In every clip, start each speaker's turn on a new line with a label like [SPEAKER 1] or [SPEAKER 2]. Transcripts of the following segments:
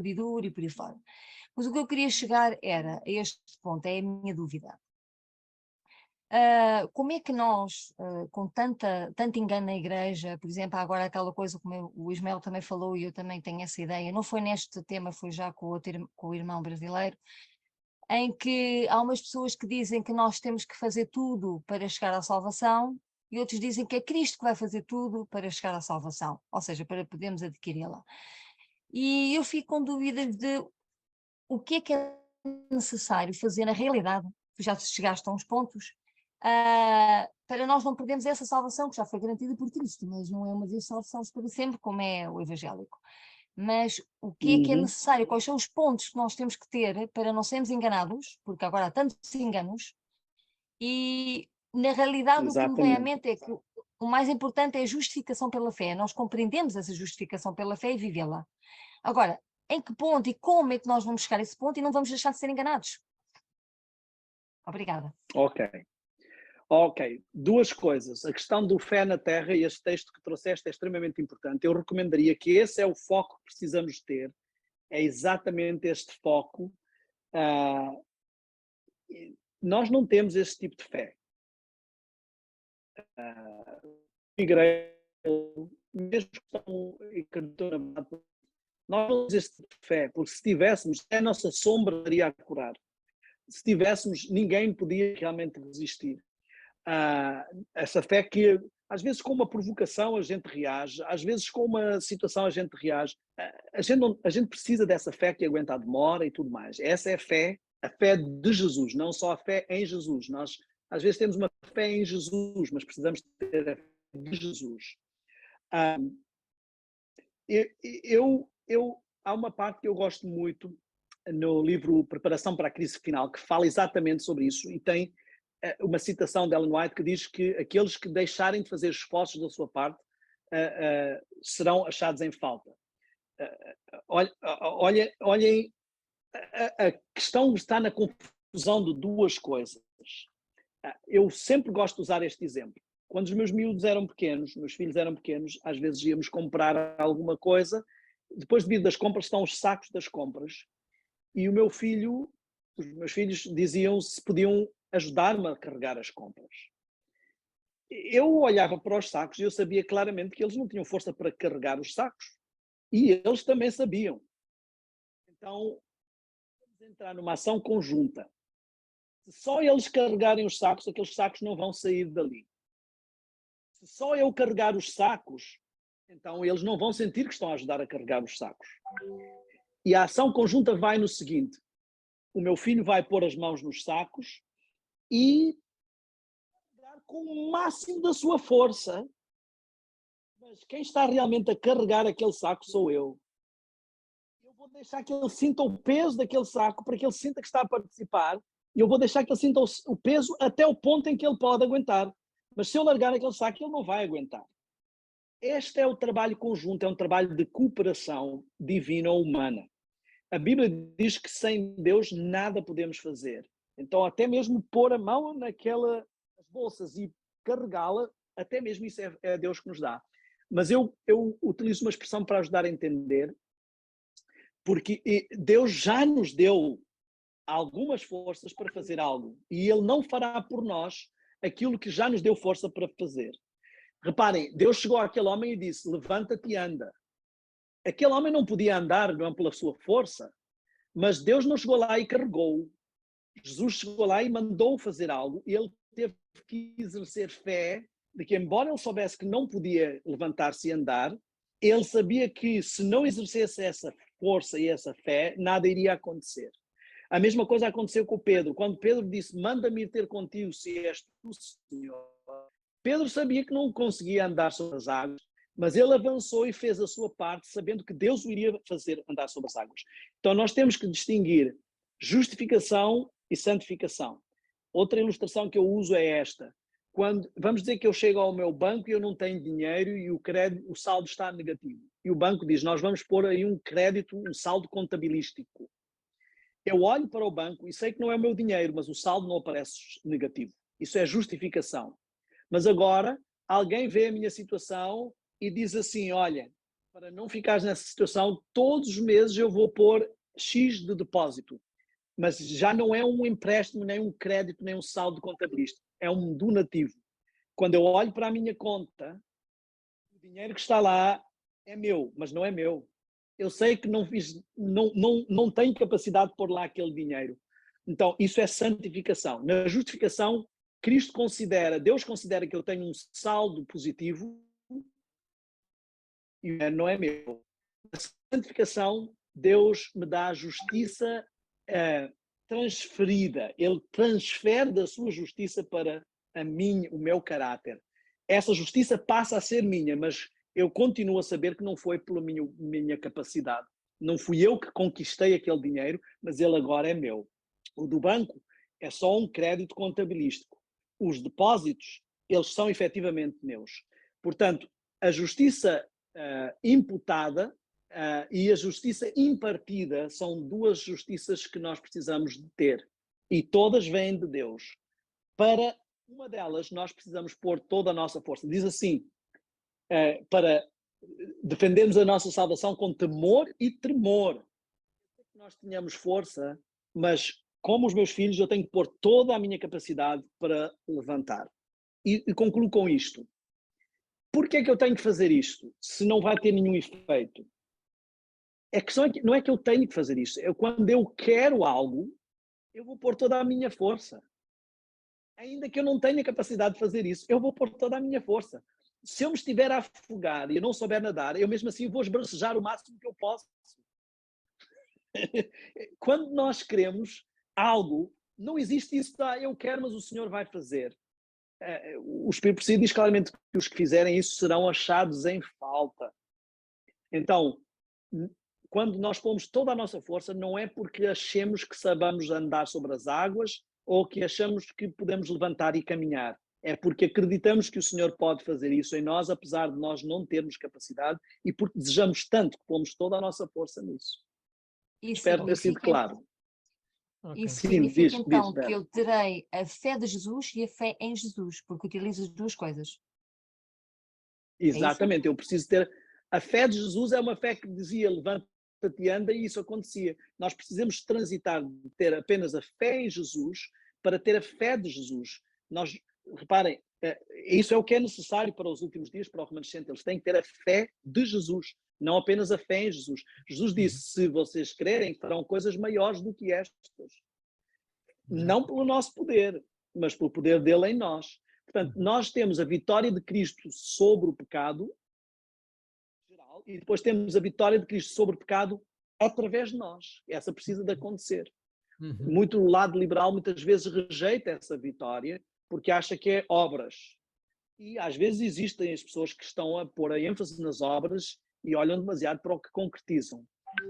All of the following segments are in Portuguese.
[SPEAKER 1] duro e por aí fora. Mas o que eu queria chegar era a este ponto, é a minha dúvida. Como é que nós, com tanto engano na igreja, por exemplo, há agora aquela coisa como o Ismael também falou e eu também tenho essa ideia, não foi neste tema, foi já com o irmão brasileiro, em que há umas pessoas que dizem que nós temos que fazer tudo para chegar à salvação e outros dizem que é Cristo que vai fazer tudo para chegar à salvação, ou seja, para podermos adquiri-la. E eu fico com dúvidas de o que é necessário fazer na realidade, tu já chegaste a uns pontos, para nós não perdermos essa salvação que já foi garantida por Cristo, mas não é uma vez salvação para sempre, como é o evangélico. Mas o que é
[SPEAKER 2] Uhum,
[SPEAKER 1] necessário? Quais são os pontos que nós temos que ter para não sermos enganados? Porque agora há tantos enganos, e na realidade o que me vem à
[SPEAKER 2] exatamente.
[SPEAKER 1] mente é que o mais importante é a justificação pela fé. Nós compreendemos essa justificação pela fé e vivê-la. Agora, em que ponto e como é que nós vamos chegar a esse ponto e não vamos deixar de ser enganados? Obrigada.
[SPEAKER 2] Ok. Ok, duas coisas. A questão do fé na terra e este texto que trouxeste é extremamente importante. Eu recomendaria que esse é o foco que precisamos ter, é exatamente este foco. Ah, nós não temos esse tipo de fé. Ah, igreja, mesmo que estão acreditam na verdade, nós não temos esse tipo de fé, porque se tivéssemos, a nossa sombra iria a curar. Se tivéssemos, ninguém podia realmente resistir. Essa fé que às vezes com uma provocação a gente reage, às vezes com uma situação a gente reage. A gente precisa dessa fé que aguenta a demora e tudo mais. Essa é a fé de Jesus, não só a fé em Jesus. Nós às vezes temos uma fé em Jesus, mas precisamos ter a fé de Jesus. Ah, há uma parte que eu gosto muito no livro Preparação para a Crise Final, que fala exatamente sobre isso e tem uma citação de Ellen White que diz que aqueles que deixarem de fazer esforços da sua parte serão achados em falta. Olhem, a questão está na confusão de duas coisas. Eu sempre gosto de usar este exemplo. Quando os meus miúdos eram pequenos, meus filhos eram pequenos, às vezes íamos comprar alguma coisa, depois de vir das compras estão os sacos das compras, e os meus filhos diziam se podiam ajudar-me a carregar as compras. Eu olhava para os sacos e eu sabia claramente que eles não tinham força para carregar os sacos. E eles também sabiam. Então, vamos entrar numa ação conjunta. Se só eles carregarem os sacos, aqueles sacos não vão sair dali. Se só eu carregar os sacos, então eles não vão sentir que estão a ajudar a carregar os sacos. E a ação conjunta vai no seguinte: o meu filho vai pôr as mãos nos sacos e com o máximo da sua força, mas quem está realmente a carregar aquele saco sou eu. Eu vou deixar que ele sinta o peso daquele saco para que ele sinta que está a participar e eu vou deixar que ele sinta o peso até o ponto em que ele pode aguentar. Mas se eu largar aquele saco, ele não vai aguentar. Este é o trabalho conjunto, é um trabalho de cooperação divina ou humana. A Bíblia diz que sem Deus nada podemos fazer. Então, até mesmo pôr a mão naquelas bolsas e carregá-la, até mesmo isso é Deus que nos dá. Mas eu utilizo uma expressão para ajudar a entender, porque Deus já nos deu algumas forças para fazer algo e Ele não fará por nós aquilo que já nos deu força para fazer. Reparem, Deus chegou àquele homem e disse: levanta-te e anda. Aquele homem não podia andar, não pela sua força, mas Deus não chegou lá e carregou. Jesus chegou lá e mandou fazer algo e ele teve que exercer fé de que, embora ele soubesse que não podia levantar-se e andar, ele sabia que se não exercesse essa força e essa fé, nada iria acontecer. A mesma coisa aconteceu com Pedro. Quando Pedro disse: manda-me ir ter contigo se és tu, Senhor. Pedro sabia que não conseguia andar sobre as águas, mas ele avançou e fez a sua parte, sabendo que Deus o iria fazer andar sobre as águas. Então nós temos que distinguir justificação e santificação. Outra ilustração que eu uso é esta. Vamos dizer que eu chego ao meu banco e eu não tenho dinheiro e o saldo está negativo. E o banco diz: nós vamos pôr aí um crédito, um saldo contabilístico. Eu olho para o banco e sei que não é o meu dinheiro, mas o saldo não aparece negativo. Isso é justificação. Mas agora, alguém vê a minha situação e diz assim: olha, para não ficares nessa situação, todos os meses eu vou pôr X de depósito. Mas já não é um empréstimo, nem um crédito, nem um saldo contabilístico. É um donativo. Quando eu olho para a minha conta, o dinheiro que está lá é meu, mas não é meu. Eu sei que não tenho capacidade de pôr lá aquele dinheiro. Então, isso é santificação. Na justificação, Deus considera que eu tenho um saldo positivo e não é meu. Na santificação, Deus me dá a justiça transferida. Ele transfere da sua justiça para o meu caráter. Essa justiça passa a ser minha, mas eu continuo a saber que não foi pela minha capacidade. Não fui eu que conquistei aquele dinheiro, mas ele agora é meu. O do banco é só um crédito contabilístico. Os depósitos, eles são efetivamente meus. Portanto, a justiça imputada e a justiça impartida são duas justiças que nós precisamos de ter. E todas vêm de Deus. Para uma delas, nós precisamos pôr toda a nossa força. Diz assim, para defendermos a nossa salvação com temor e tremor. Nós tenhamos força, mas como os meus filhos, eu tenho que pôr toda a minha capacidade para levantar. E concluo com isto. Por que é que eu tenho que fazer isto, se não vai ter nenhum efeito? A questão é que não é que eu tenho que fazer isto, é quando eu quero algo, eu vou pôr toda a minha força. Ainda que eu não tenha capacidade de fazer isso, eu vou pôr toda a minha força. Se eu me estiver a afogar e eu não souber nadar, eu mesmo assim vou esbracejar o máximo que eu posso. Quando nós queremos algo, não existe isso de eu quero, mas o Senhor vai fazer. O Espírito por si diz claramente que os que fizerem isso serão achados em falta. Então, quando nós pomos toda a nossa força, não é porque achemos que sabemos andar sobre as águas ou que achamos que podemos levantar e caminhar. É porque acreditamos que o Senhor pode fazer isso em nós, apesar de nós não termos capacidade e porque desejamos tanto que pomos toda a nossa força nisso.
[SPEAKER 1] Isso
[SPEAKER 2] Espero ter sido
[SPEAKER 1] significa,
[SPEAKER 2] claro.
[SPEAKER 3] Ok.
[SPEAKER 1] isso
[SPEAKER 2] Sim,
[SPEAKER 1] significa
[SPEAKER 2] diz,
[SPEAKER 1] então
[SPEAKER 2] Vera.
[SPEAKER 1] que eu terei a fé de Jesus e a fé em Jesus, porque utilizo as duas coisas.
[SPEAKER 2] Exatamente, eu preciso ter. A fé de Jesus é uma fé que dizia levanta-te e anda, e isso acontecia. Nós precisamos transitar de ter apenas a fé em Jesus para ter a fé de Jesus. Nós, reparem, isso é o que é necessário para os últimos dias, para o remanescente. Eles têm que ter a fé de Jesus, não apenas a fé em Jesus. Jesus disse: se vocês crerem, farão coisas maiores do que estas. Não pelo nosso poder, mas pelo poder dele em nós. Portanto, nós temos a vitória de Cristo sobre o pecado, geral, e depois temos a vitória de Cristo sobre o pecado através de nós. Essa precisa de acontecer. Muito lado liberal muitas vezes rejeita essa vitória porque acha que é obras. E às vezes existem as pessoas que estão a pôr a ênfase nas obras e olham demasiado para o que concretizam.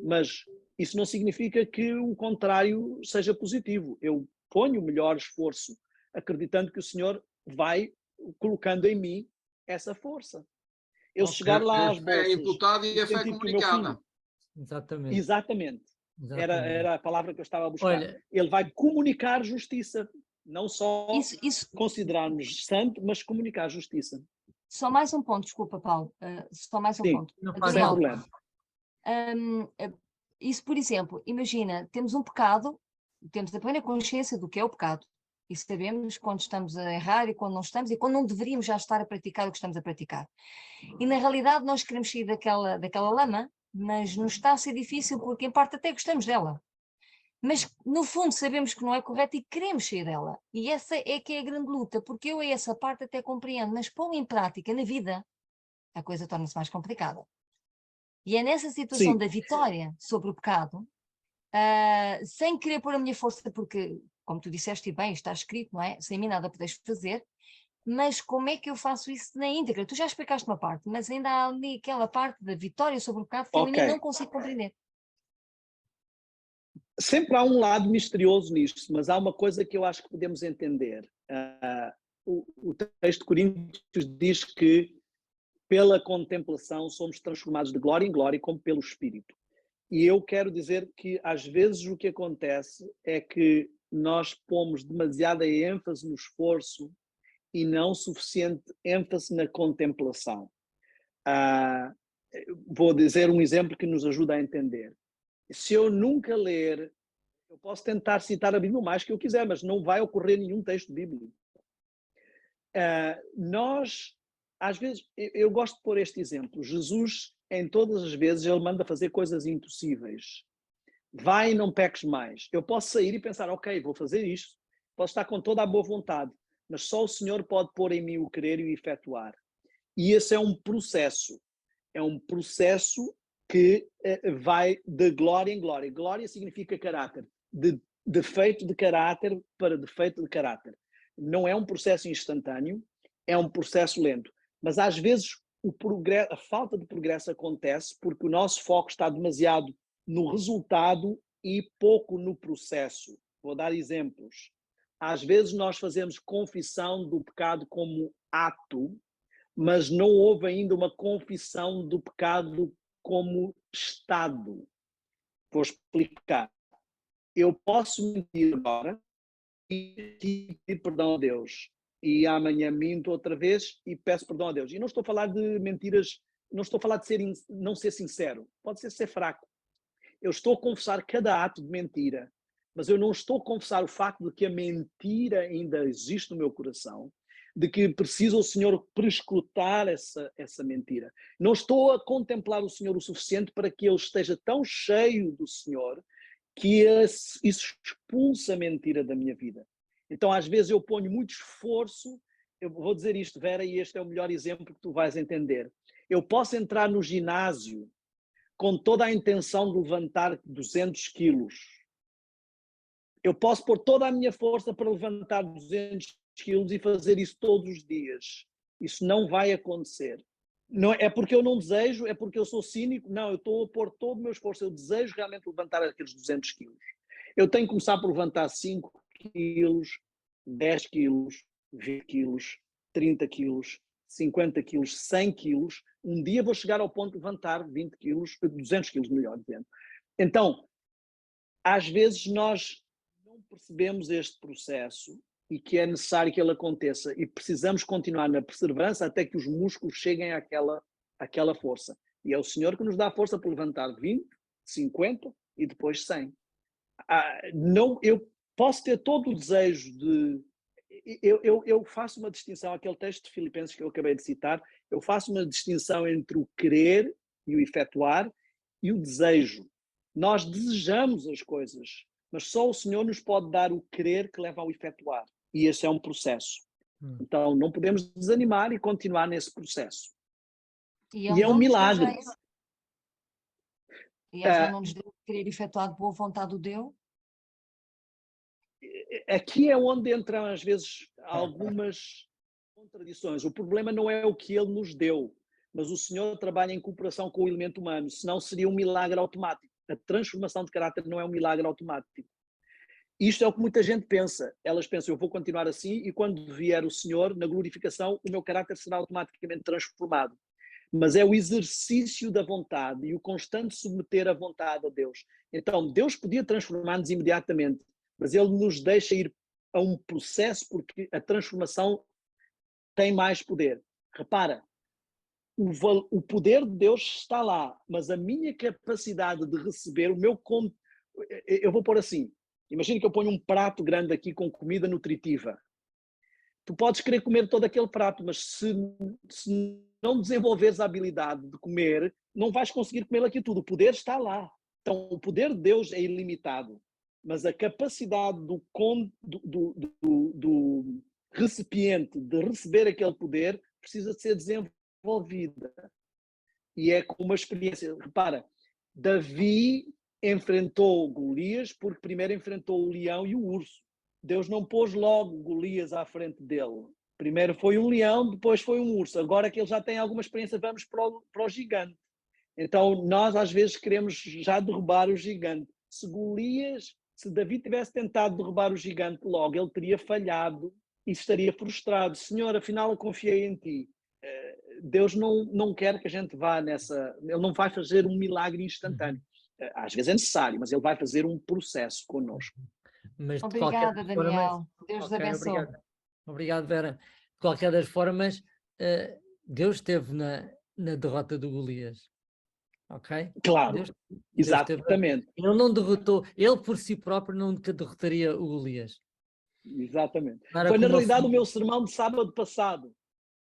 [SPEAKER 2] Mas isso não significa que o contrário seja positivo. Eu ponho o melhor esforço, acreditando que o Senhor vai colocando em mim essa força. Eu chegar lá às
[SPEAKER 4] A fé é
[SPEAKER 2] bolsas
[SPEAKER 4] imputada e a fé é
[SPEAKER 2] sentir que o meu
[SPEAKER 4] comunicada.
[SPEAKER 2] filho...
[SPEAKER 3] Exatamente.
[SPEAKER 2] Exatamente.
[SPEAKER 3] Exatamente.
[SPEAKER 2] Era a palavra que eu estava a buscar.
[SPEAKER 3] Olha,
[SPEAKER 2] Ele vai comunicar justiça. Não só
[SPEAKER 1] Isso,
[SPEAKER 2] considerar-nos santo, mas comunicar justiça.
[SPEAKER 1] só mais um ponto, desculpa, Paulo. Só mais um
[SPEAKER 2] Sim,
[SPEAKER 1] ponto.
[SPEAKER 3] não faz
[SPEAKER 2] sem
[SPEAKER 3] mal.
[SPEAKER 1] Daniel,
[SPEAKER 2] problema.
[SPEAKER 1] isso, por exemplo, imagina, temos um pecado, temos a plena consciência do que é o pecado. E sabemos quando estamos a errar e quando não estamos, e quando não deveríamos já estar a praticar o que estamos a praticar. E na realidade nós queremos sair daquela lama, mas nos está a ser difícil porque em parte até gostamos dela. Mas no fundo sabemos que não é correto e queremos sair dela. E essa é que é a grande luta, porque eu essa parte até compreendo, mas pô-la em prática na vida, a coisa torna-se mais complicada. E é nessa situação
[SPEAKER 2] Sim.
[SPEAKER 1] da vitória sobre o pecado, sem querer pôr a minha força, porque, como tu disseste e bem, está escrito, não é? Sem mim nada podes fazer, mas como é que eu faço isso na íntegra? Tu já explicaste uma parte, mas ainda há ali aquela parte da vitória sobre o pecado que eu ainda
[SPEAKER 2] Ok.
[SPEAKER 1] não consigo compreender.
[SPEAKER 2] Sempre há um lado misterioso nisto, mas há uma coisa que eu acho que podemos entender. O texto de Coríntios diz que pela contemplação somos transformados de glória em glória como pelo Espírito. E eu quero dizer que às vezes o que acontece é que nós pomos demasiada ênfase no esforço e não suficiente ênfase na contemplação. vou dizer um exemplo que nos ajuda a entender. Se eu nunca ler, eu posso tentar citar a Bíblia o mais que eu quiser, mas não vai ocorrer nenhum texto bíblico. Nós, às vezes, eu gosto de pôr este exemplo. Jesus, em todas as vezes, ele manda fazer coisas impossíveis. Vai e não peques mais. Eu posso sair e pensar, ok, vou fazer isto. Posso estar com toda a boa vontade, mas só o Senhor pode pôr em mim o querer e o efetuar. E esse é um processo. É um processo que vai de glória em glória. Glória significa caráter. De defeito de caráter para defeito de caráter. Não é um processo instantâneo, é um processo lento. Mas às vezes a falta de progresso acontece porque o nosso foco está demasiado no resultado e pouco no processo. Vou dar exemplos. Às vezes nós fazemos confissão do pecado como ato, mas não houve ainda uma confissão do pecado como estado. Vou explicar. Eu posso mentir agora e pedir perdão a Deus. E amanhã minto outra vez e peço perdão a Deus. E não estou a falar de mentiras, não estou a falar de não ser sincero. Pode ser fraco. Eu estou a confessar cada ato de mentira, mas eu não estou a confessar o facto de que a mentira ainda existe no meu coração, de que precisa o Senhor prescrutar essa mentira. Não estou a contemplar o Senhor o suficiente para que ele esteja tão cheio do Senhor que isso expulsa a mentira da minha vida. Então, às vezes, eu ponho muito esforço. Eu vou dizer isto, Vera, e este é o melhor exemplo que tu vais entender. Eu posso entrar no ginásio com toda a intenção de levantar 200 quilos. Eu posso pôr toda a minha força para levantar 200 quilos e fazer isso todos os dias. Isso não vai acontecer. Não é porque eu não desejo, é porque eu sou cínico. Não, eu estou a pôr todo o meu esforço. Eu desejo realmente levantar aqueles 200 quilos. Eu tenho que começar por levantar 5 quilos, 10 quilos, 20 quilos, 30 quilos, 50 quilos, 100 quilos. Um dia vou chegar ao ponto de levantar 20 quilos, 200 quilos, melhor dizendo. Então, às vezes nós não percebemos este processo e que é necessário que ele aconteça e precisamos continuar na perseverança até que os músculos cheguem àquela força. E é o Senhor que nos dá a força para levantar 20, 50 e depois 100. Não, eu posso ter todo o desejo de... Eu faço uma distinção, aquele texto de Filipenses que eu acabei de citar, eu faço uma distinção entre o querer e o efetuar e o desejo. Nós desejamos as coisas, mas só o Senhor nos pode dar o querer que leva ao efetuar. E esse é um processo. Então, não podemos desanimar e continuar nesse processo.
[SPEAKER 1] E
[SPEAKER 2] é um milagre.
[SPEAKER 1] E ela não nos deu querer efetuar de boa vontade o deu?
[SPEAKER 2] Aqui é onde entram, às vezes, algumas contradições. O problema não é o que ele nos deu, mas o Senhor trabalha em cooperação com o elemento humano, senão seria um milagre automático. A transformação de caráter não é um milagre automático. Isto é o que muita gente pensa. Elas pensam, eu vou continuar assim e quando vier o Senhor, na glorificação, o meu caráter será automaticamente transformado. Mas é o exercício da vontade e o constante submeter a vontade a Deus. Então, Deus podia transformar-nos imediatamente, mas Ele nos deixa ir a um processo porque a transformação tem mais poder. Repara, o poder de Deus está lá, mas a minha capacidade de receber, eu vou pôr assim, imagina que eu ponho um prato grande aqui com comida nutritiva. Tu podes querer comer todo aquele prato, mas se não desenvolveres a habilidade de comer, não vais conseguir comer aqui tudo. O poder está lá. Então, o poder de Deus é ilimitado, mas a capacidade do recipiente de receber aquele poder precisa de ser desenvolvida. E é com uma experiência. Repara, Davi enfrentou Golias porque primeiro enfrentou o leão e o urso. Deus não pôs logo Golias à frente dele. Primeiro foi um leão, depois foi um urso. Agora que ele já tem alguma experiência, vamos para o gigante. Então, nós às vezes queremos já derrubar o gigante. Se Davi tivesse tentado derrubar o gigante logo, ele teria falhado e estaria frustrado. Senhor, afinal eu confiei em ti. Deus não quer que a gente vá nessa... Ele não vai fazer um milagre instantâneo. Às vezes é necessário, mas ele vai fazer um processo connosco.
[SPEAKER 3] Mas
[SPEAKER 1] obrigada, Daniel. Deus te abençoe.
[SPEAKER 3] Obrigado, Vera. De qualquer das formas, Deus esteve na derrota do Golias. ok?
[SPEAKER 2] Claro,
[SPEAKER 3] Deus teve.
[SPEAKER 2] exatamente,
[SPEAKER 3] Ele não derrotou, ele por si próprio nunca derrotaria o Golias.
[SPEAKER 2] exatamente.
[SPEAKER 3] Era
[SPEAKER 2] Foi na
[SPEAKER 3] como o
[SPEAKER 2] realidade o
[SPEAKER 3] Senhor.
[SPEAKER 2] meu sermão de sábado passado.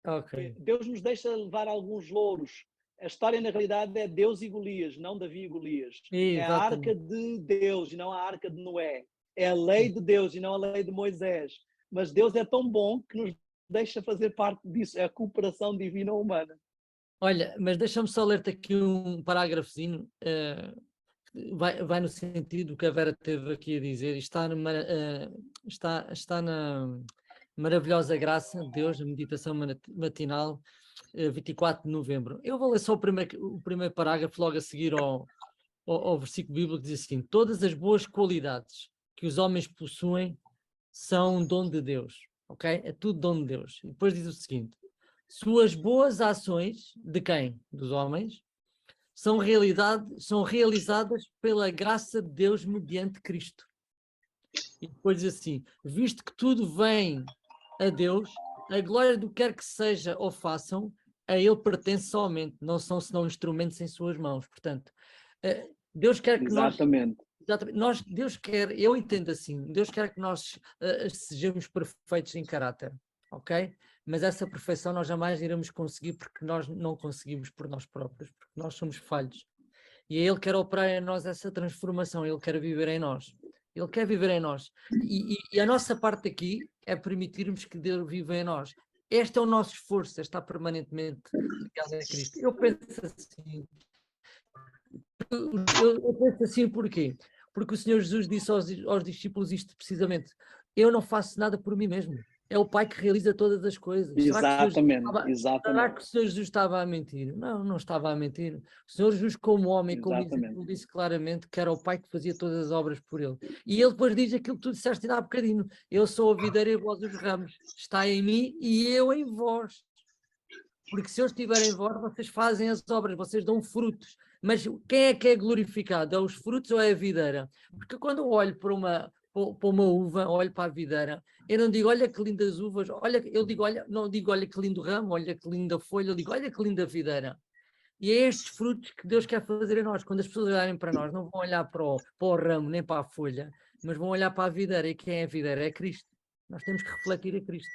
[SPEAKER 3] Ok.
[SPEAKER 2] Deus nos deixa levar alguns louros. A história, na realidade, é Deus e Golias, não Davi e Golias. É a arca
[SPEAKER 3] Exatamente.
[SPEAKER 2] de Deus e não a arca de Noé. É a lei de Deus e não a lei de Moisés. Mas Deus é tão bom que nos deixa fazer parte disso. É a cooperação divina humana.
[SPEAKER 3] Olha, mas deixa-me só ler-te aqui um parágrafozinho. Vai no sentido do que a Vera teve aqui a dizer. Está na maravilhosa graça de Deus, a meditação matinal, 24 de novembro. Eu vou ler só o primeiro parágrafo, logo a seguir ao versículo bíblico, que diz assim: todas as boas qualidades que os homens possuem são um dom de Deus, ok? É tudo dom de Deus. E depois diz o seguinte: suas boas ações, de quem? Dos homens, são realizadas pela graça de Deus mediante Cristo. E depois diz assim: visto que tudo vem a Deus, a glória do que quer que seja ou façam, a Ele pertence somente, não são senão instrumentos em suas mãos. Portanto, Deus quer que nós...
[SPEAKER 2] Exatamente.
[SPEAKER 3] Deus quer, eu entendo assim, Deus quer que nós sejamos perfeitos em caráter, ok? Mas essa perfeição nós jamais iremos conseguir porque nós não conseguimos por nós próprios, porque nós somos falhos. E Ele quer operar em nós essa transformação, Ele quer viver em nós. Ele quer viver em nós. E a nossa parte aqui é permitirmos que Deus viva em nós. Este é o nosso esforço, é estar permanentemente ligado a Cristo. Eu penso assim, porquê? Porque o Senhor Jesus disse aos discípulos isto precisamente: eu não faço nada por mim mesmo, é o Pai que realiza todas as coisas. Será que o Senhor Jesus estava a mentir? Não, não estava a mentir. O Senhor Jesus, como homem, como discípulo, disse claramente que era o Pai que fazia todas as obras por ele. E ele depois diz aquilo que tu disseste há bocadinho: eu sou a videira e vós os ramos, está em mim e eu em vós. Porque se eu estiver em vós, vocês fazem as obras, vocês dão frutos. Mas quem é que é glorificado? É os frutos ou é a videira? Porque quando eu olho para uma uva, olho para a videira, eu não digo, olha que lindas uvas, eu digo, não digo, olha que lindo ramo, olha que linda folha, eu digo, olha que linda videira. E é estes frutos que Deus quer fazer em nós. Quando as pessoas olharem para nós, não vão olhar para o ramo, nem para a folha, mas vão olhar para a videira. E quem é a videira? É Cristo. Nós temos que refletir a Cristo.